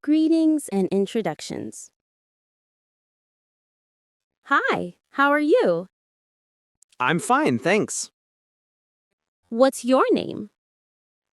Greetings and introductions. Hi, how are you? I'm fine, thanks. What's your name?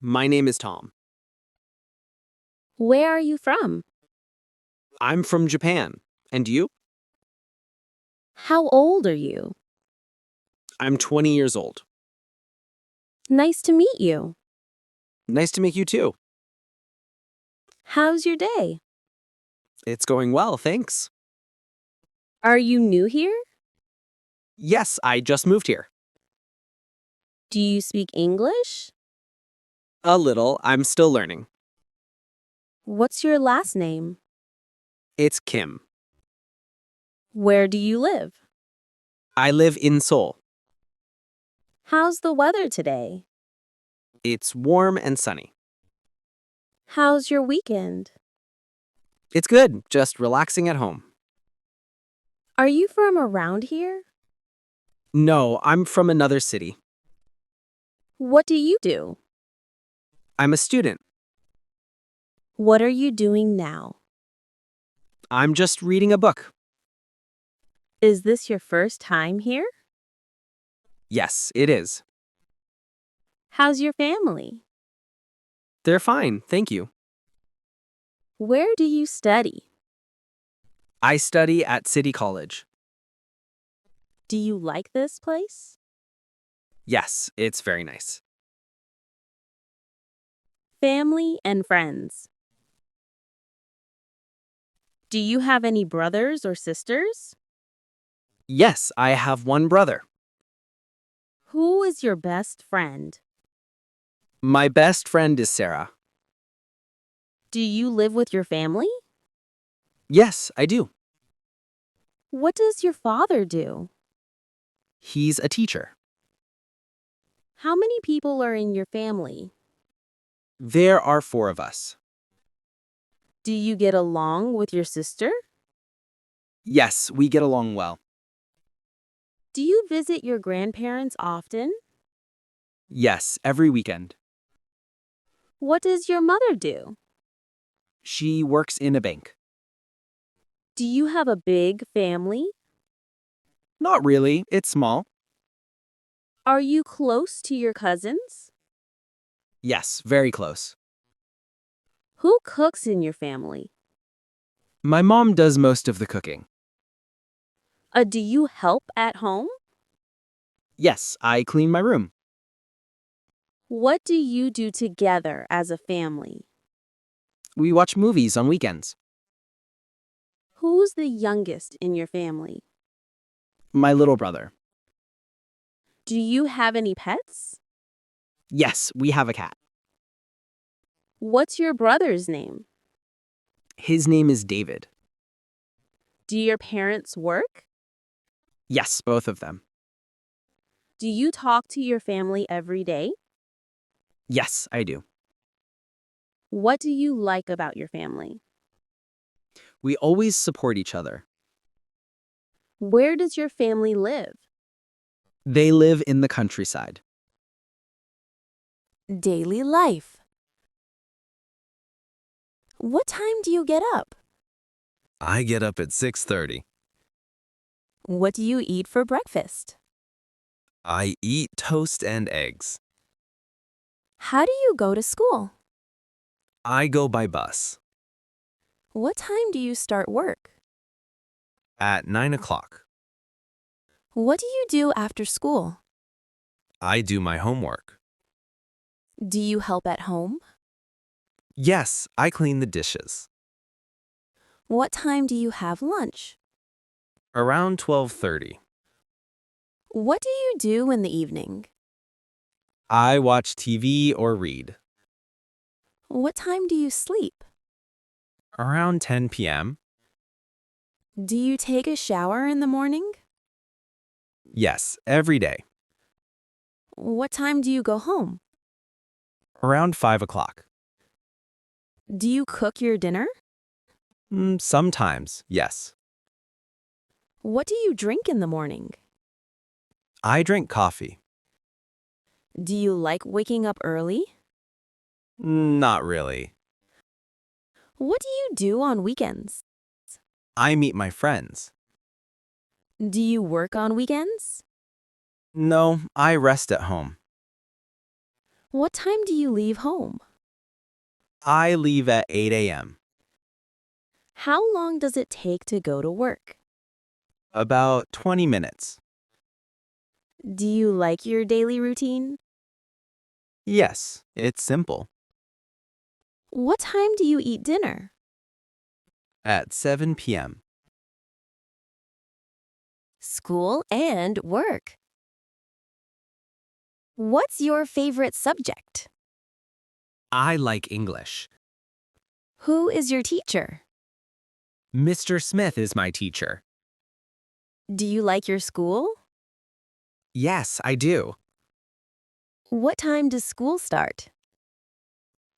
My name is Tom. Where are you from? I'm from Japan. And you? How old are you? I'm 20 years old. Nice to meet you. Nice to meet you too. How's your day? It's going well, thanks. Are you new here? Yes, I just moved here. Do you speak English? A little, I'm still learning. What's your last name? It's Kim. Where do you live? I live in Seoul. How's the weather today? It's warm and sunny. How's your weekend? It's good, just relaxing at home. Are you from around here? No, I'm from another city. What do you do? I'm a student. What are you doing now? I'm just reading a book. Is this your first time here? Yes, it is. How's your family? They're fine, thank you. Where do you study? I study at City College. Do you like this place? Yes, it's very nice. Family and friends. Do you have any brothers or sisters? Yes, I have one brother. Who is your best friend? My best friend is Sarah. Do you live with your family? Yes, I do. What does your father do? He's a teacher. How many people are in your family? There are four of us. Do you get along with your sister? Yes, we get along well. Do you visit your grandparents often? Yes, every weekend. What does your mother do? She works in a bank. Do you have a big family? Not really, it's small. Are you close to your cousins? Yes, very close. Who cooks in your family? My mom does most of the cooking. Do you help at home? Yes, I clean my room. What do you do together as a family? We watch movies on weekends. Who's the youngest in your family? My little brother. Do you have any pets? Yes, we have a cat. What's your brother's name? His name is David. Do your parents work? Yes, both of them. Do you talk to your family every day? Yes, I do. What do you like about your family? We always support each other. Where does your family live? They live in the countryside. Daily life. What time do you get up? I get up at 6:30. What do you eat for breakfast? I eat toast and eggs. How do you go to school? I go by bus. What time do you start work? At 9 o'clock, What do you do after school? I do my homework. Do you help at home? Yes, I clean the dishes. What time do you have lunch? Around 12:30, What do you do in the evening? I watch TV or read. What time do you sleep? Around 10 p.m., Do you take a shower in the morning? yes, every day. What time do you go home? Around 5 o'clock. Do you cook your dinner? Sometimes, yes. What do you drink in the morning? I drink coffee. Do you like waking up early? Not really. What do you do on weekends? I meet my friends. Do you work on weekends? No, I rest at home. What time do you leave home? I leave at 8 a.m. How long does it take to go to work? About 20 minutes. Do you like your daily routine? Yes, it's simple. What time do you eat dinner? At 7 p.m. School and work. What's your favorite subject? I like English. Who is your teacher? Mr. Smith is my teacher. Do you like your school? Yes, I do. What time does school start?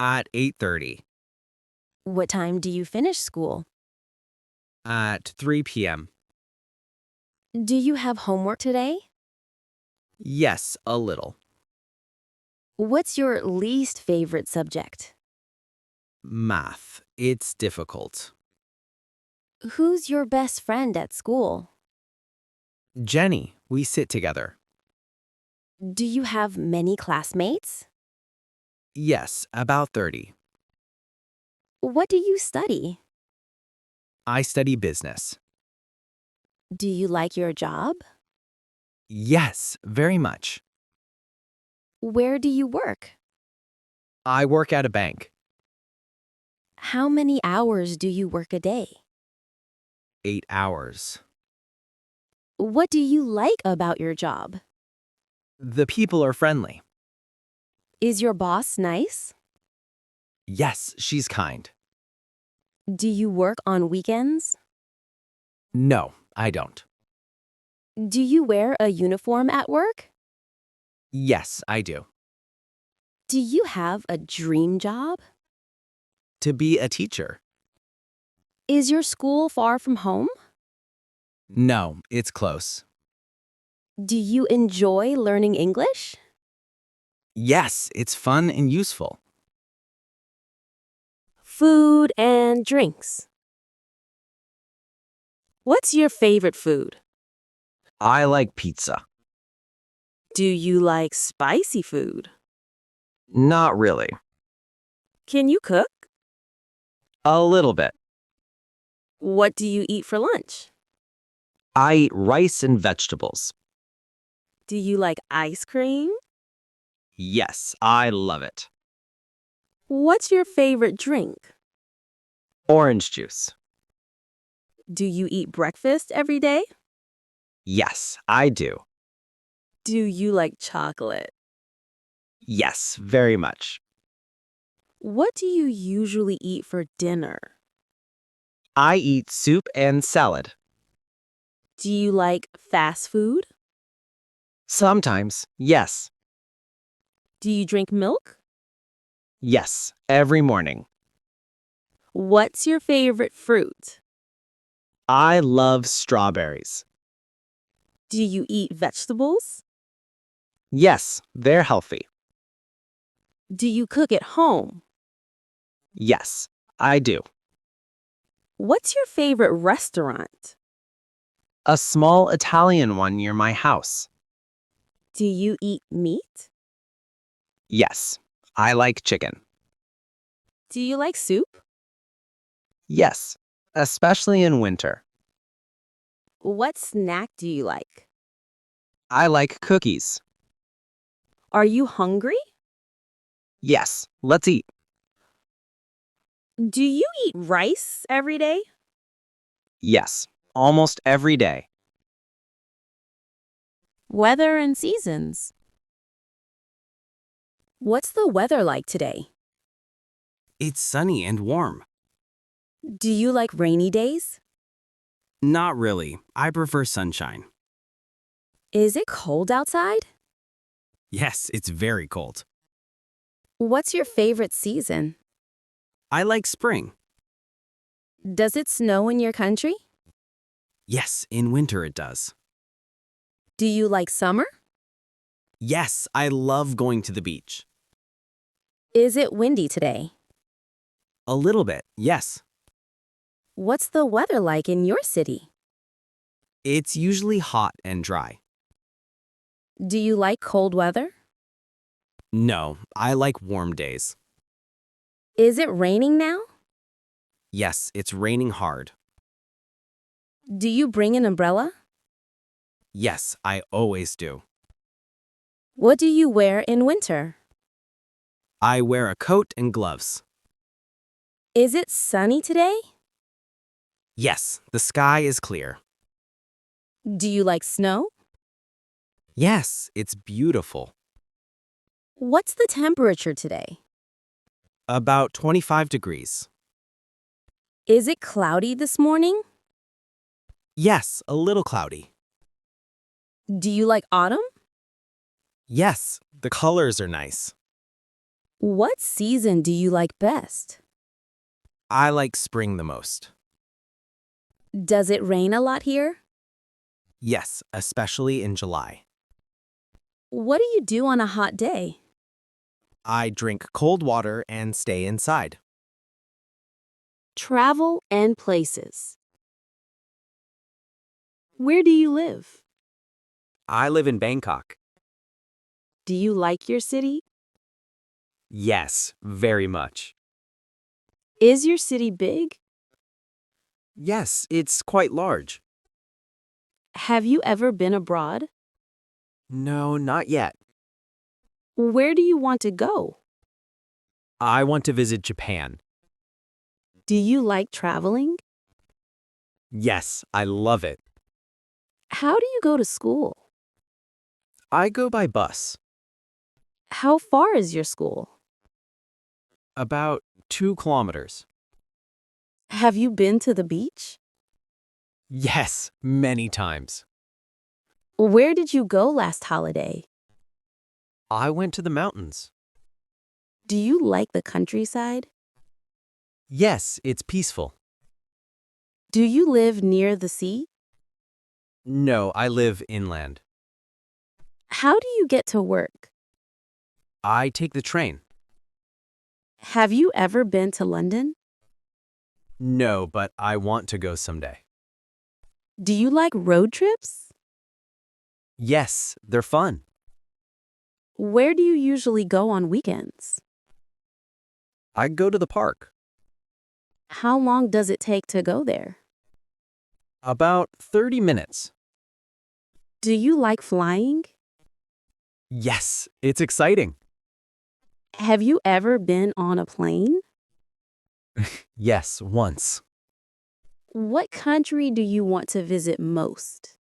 At 8:30. What time do you finish school? At 3 p.m. Do you have homework today? Yes, a little. What's your least favorite subject? Math. It's difficult. Who's your best friend at school? Jenny, we sit together. Do you have many classmates? Yes, about 30. What do you study? I study business. Do you like your job? Yes, very much. Where do you work? I work at a bank. How many hours do you work a day? 8 hours. What do you like about your job? The people are friendly. Is your boss nice? Yes, she's kind. Do you work on weekends? No, I don't. Do you wear a uniform at work? Yes, I do. Do you have a dream job? To be a teacher. Is your school far from home? No, it's close. Do you enjoy learning English? Yes, it's fun and useful. Food and drinks. What's your favorite food? I like pizza. Do you like spicy food? Not really. Can you cook? A little bit. What do you eat for lunch? I eat rice and vegetables. Do you like ice cream? Yes, I love it. What's your favorite drink? Orange juice. Do you eat breakfast every day? Yes, I do. Do you like chocolate? Yes, very much. What do you usually eat for dinner? I eat soup and salad. Do you like fast food? Sometimes, yes. Do you drink milk? Yes, every morning. What's your favorite fruit? I love strawberries. Do you eat vegetables? Yes, they're healthy. Do you cook at home? Yes, I do. What's your favorite restaurant? A small Italian one near my house. Do you eat meat? Yes, I like chicken. Do you like soup? Yes, especially in winter. What snack do you like? I like cookies. Are you hungry? Yes, let's eat. Do you eat rice every day? Yes, almost every day. Weather and seasons. What's the weather like today? It's sunny and warm. Do you like rainy days? Not really. I prefer sunshine. Is it cold outside? Yes, it's very cold. What's your favorite season? I like spring. Does it snow in your country? Yes, in winter it does. Do you like summer? Yes, I love going to the beach. Is it windy today? A little bit, yes. What's the weather like in your city? It's usually hot and dry. Do you like cold weather? No, I like warm days. Is it raining now? Yes, it's raining hard. Do you bring an umbrella? Yes, I always do. What do you wear in winter? I wear a coat and gloves. Is it sunny today? Yes, the sky is clear. Do you like snow? Yes, it's beautiful. What's the temperature today? About 25 degrees. Is it cloudy this morning? Yes, a little cloudy. Do you like autumn? Yes, the colors are nice. What season do you like best? I like spring the most. Does it rain a lot here? Yes, especially in July. What do you do on a hot day? I drink cold water and stay inside. Travel and places. Where do you live? I live in Bangkok. Do you like your city? Yes, very much. Is your city big? Yes, it's quite large. Have you ever been abroad? No, not yet. Where do you want to go? I want to visit Japan. Do you like traveling? Yes, I love it. How do you go to school? I go by bus. How far is your school? About 2 kilometers. Have you been to the beach? Yes, many times. Where did you go last holiday? I went to the mountains. Do you like the countryside? Yes, it's peaceful. Do you live near the sea? No, I live inland. How do you get to work? I take the train. Have you ever been to London? No, but I want to go someday. Do you like road trips? Yes, they're fun. Where do you usually go on weekends? I go to the park. How long does it take to go there? About 30 minutes. Do you like flying? Yes, it's exciting. Have you ever been on a plane? Yes, once. What country do you want to visit most?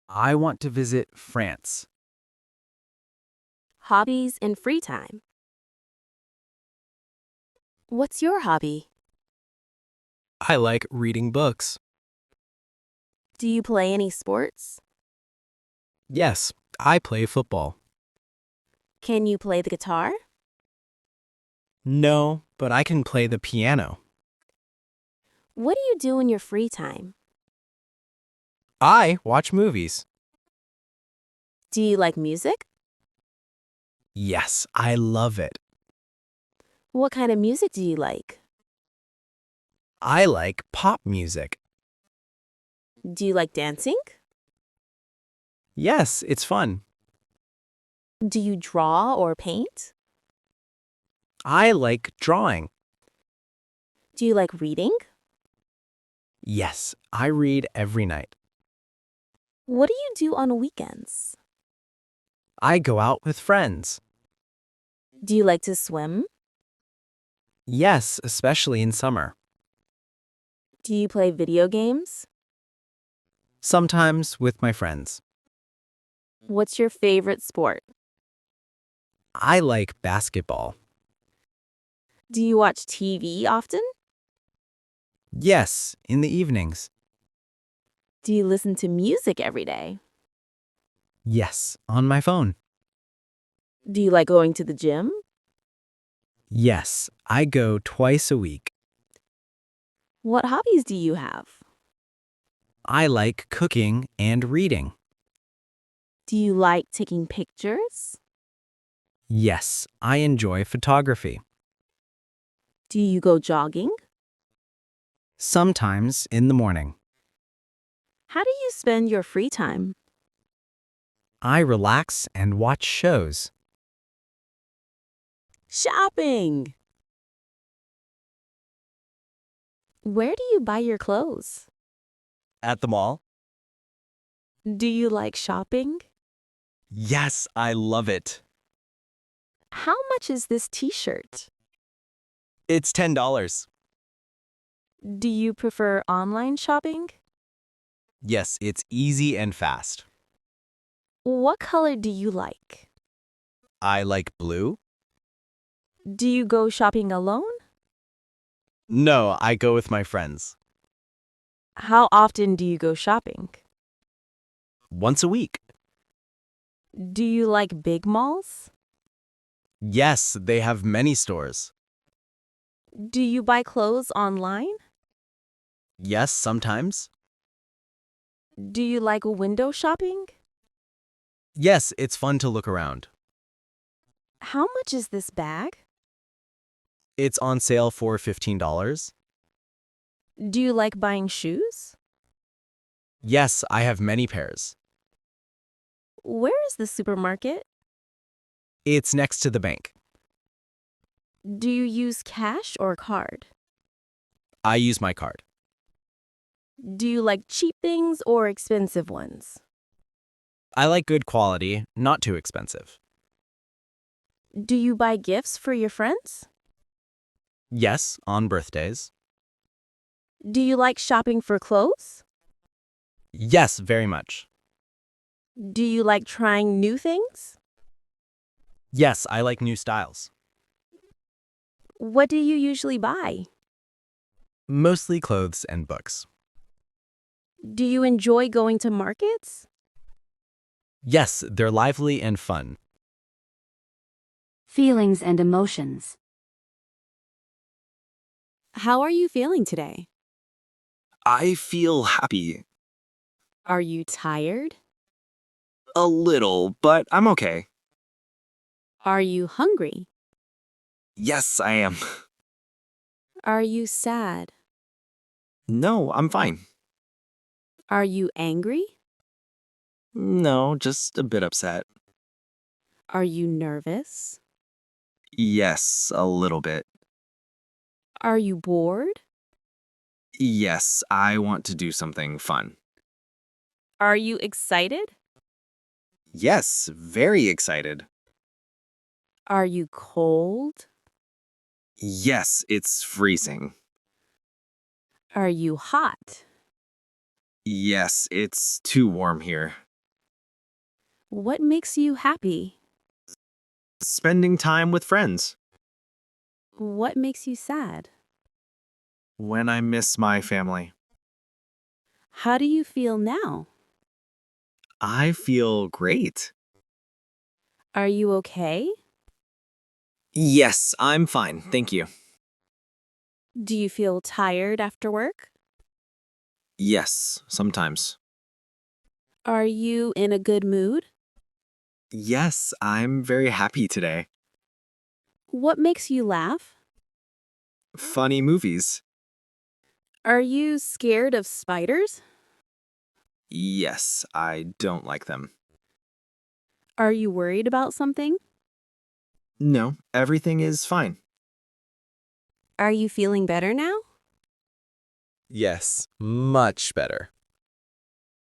I want to visit France. Hobbies and free time. What's your hobby? I like reading books. Do you play any sports? Yes, I play football. Can you play the guitar? No, but I can play the piano. What do you do in your free time? I watch movies. Do you like music? Yes, I love it. What kind of music do you like? I like pop music. Do you like dancing? Yes, it's fun. Do you draw or paint? I like drawing. Do you like reading? Yes, I read every night. What do you do on weekends? I go out with friends. Do you like to swim? Yes, especially in summer. Do you play video games? Sometimes with my friends. What's your favorite sport? I like basketball. Do you watch TV often? Yes, in the evenings. Do you listen to music every day? Yes, on my phone. Do you like going to the gym? Yes, I go twice a week. What hobbies do you have? I like cooking and reading. Do you like taking pictures? Yes, I enjoy photography. Do you go jogging? Sometimes in the morning. How do you spend your free time? I relax and watch shows. Shopping! Where do you buy your clothes? At the mall? Do you like shopping? Yes, I love it. How much is this t-shirt? It's $10. Do you prefer online shopping? Yes, it's easy and fast. What color do you like? I like blue. Do you go shopping alone? No, I go with my friends. How often do you go shopping? Once a week. Do you like big malls? Yes, they have many stores. Do you buy clothes online? Yes, sometimes. Do you like window shopping? Yes, it's fun to look around. How much is this bag? It's on sale for $15. Do you like buying shoes? Yes, I have many pairs. Where is the supermarket? It's next to the bank. Do you use cash or card? I use my card. Do you like cheap things or expensive ones? I like good quality, not too expensive. Do you buy gifts for your friends? Yes, on birthdays. Do you like shopping for clothes? Yes, very much. Do you like trying new things? Yes, I like new styles. What do you usually buy? Mostly clothes and books. Do you enjoy going to markets? Yes, they're lively and fun. Feelings and emotions. How are you feeling today? I feel happy. Are you tired? A little, but I'm okay. Are you hungry? Yes, I am. Are you sad? No, I'm fine. Are you angry? No, just a bit upset. Are you nervous? Yes, a little bit. Are you bored? Yes, I want to do something fun. Are you excited? Yes, very excited. Are you cold? Yes, it's freezing. Are you hot? Yes, it's too warm here. What makes you happy? Spending time with friends. What makes you sad? When I miss my family. How do you feel now? I feel great. Are you okay? Yes, I'm fine, thank you. Do you feel tired after work? Yes, sometimes. Are you in a good mood? Yes, I'm very happy today. What makes you laugh? Funny movies. Are you scared of spiders? Yes, I don't like them. Are you worried about something? No, everything is fine. Are you feeling better now? Yes, much better.